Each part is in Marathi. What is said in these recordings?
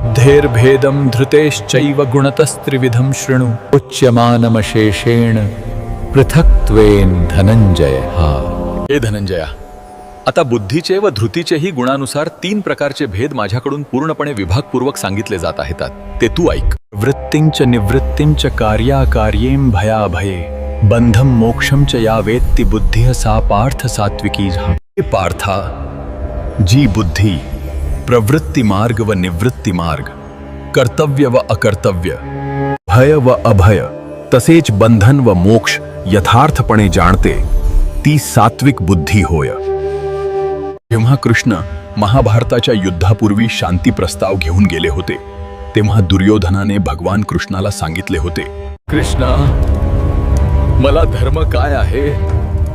बुद्धेर्भेदं धृतेश्चैव गुणतस्त्रिविधं शृणु उच्यमानमशेषेण पृथक्त्वेन धनंजय। हे धनंजया, आता बुद्धीचे व धृतीचेही गुणानुसार 3 प्रकारचे भेद माझ्याकडून पूर्णपणे विभागपूर्वक सांगितले जात आहेत, ते तू ऐक। वृत्तिंच निवृत्तिंच कार्याकार्यें भयाभये बंधम मोक्षम च या वेत्ति बुद्धिः सा पार्थ सात्विकी। हे पार्था, जी बुद्धी प्रवृत्ति मार्ग व निवृत्ति मार्ग, कर्तव्य व अकर्तव्य, भय व अभय तसेच बंधन व मोक्ष यथार्थपणे जाणते, ती सात्विक बुद्धी होय। जेव्हा कृष्ण महाभारताच्या युद्धापूर्वी शांती प्रस्ताव घेऊन गेले होते, तेव्हा दुर्योधनाने भगवान कृष्णाला सांगितले होते, कृष्णा, मला धर्म काय आहे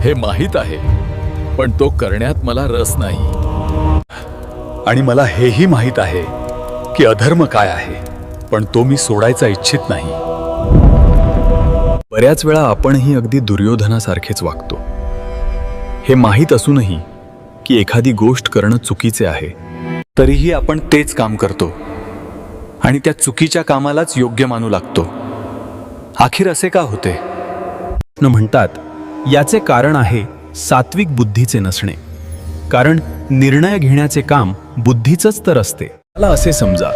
हे माहीत आहे, पण तो करण्यात मला रस नाही। आणि मला हेही माहीत आहे की अधर्म काय आहे, पण तो मी सोडायचा इच्छित नाही। बऱ्याच वेळा आपणही अगदी दुर्योधनासारखेच वागतो। हे माहीत असूनही की एखादी गोष्ट करणं चुकीचे आहे, तरीही आपण तेच काम करतो आणि त्या चुकीच्या कामालाच योग्य मानू लागतो। आखिर असे का होते? कृष्ण म्हणतात, याचे कारण आहे सात्विक बुद्धीचे नसणे। कारण निर्णय घेण्याचे काम बुद्धीचंच तर असते। मला असे समजा,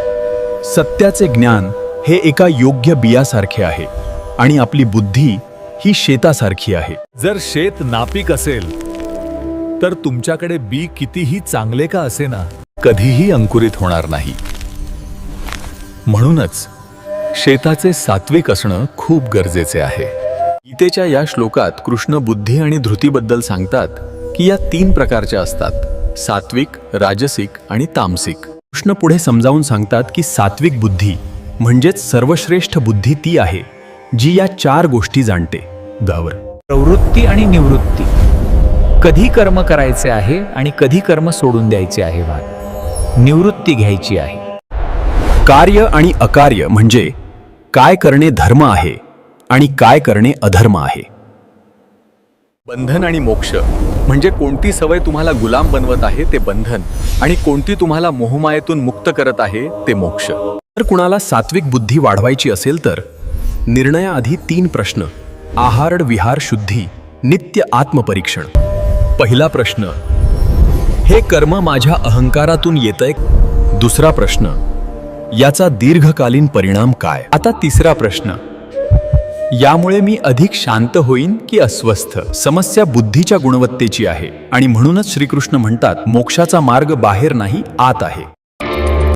सत्याचे ज्ञान हे एका योग्य बियासारखे आहे आणि आपली बुद्धी ही शेतासारखी आहे। जर शेत नापीक असेल तर तुमच्याकडे बी कितीही चांगले का असेना, कधीही अंकुरित होणार नाही। म्हणूनच शेताचे सात्विक असणं खूप गरजेचे आहे। गीतेच्या या श्लोकात कृष्ण बुद्धी आणि धृतीबद्दल सांगतात की या 3 प्रकारच्या असतात, सात्विक, राजसिक आणि तामसिक। कृष्ण पुढे समजावून सांगतात की सात्विक बुद्धी म्हणजेच सर्वश्रेष्ठ बुद्धी ती आहे जी या 4 गोष्टी जाणते। प्रवृत्ती आणि निवृत्ती, कधी कर्म करायचे आहे आणि कधी कर्म सोडून द्यायचे आहे, निवृत्ती घ्यायची आहे। कार्य आणि अकार्य म्हणजे काय करणे धर्म आहे आणि काय करणे अधर्म आहे। बंधन आणि मोक्ष म्हणजे कोणती सवय तुम्हाला गुलाम बनवत आहे ते बंधन आणि कोणती तुम्हाला मोहमायेतून मुक्त करत आहे ते मोक्ष। जर कुणाला सात्विक बुद्धी वाढवायची असेल तर निर्णयाआधी 3 प्रश्न, आहार विहार शुद्धी, नित्य आत्मपरीक्षण। पहिला प्रश्न, हे कर्म माझ्या अहंकारातून येतंय? दुसरा प्रश्न, याचा दीर्घकालीन परिणाम काय? आता तिसरा प्रश्न, यामुळे मी अधिक शांत होईन की अस्वस्थ? समस्या बुद्धीच्या गुणवत्तेची आहे आणि म्हणूनच श्रीकृष्ण म्हणतात, मोक्षाचा मार्ग बाहेर नाही, आत आहे।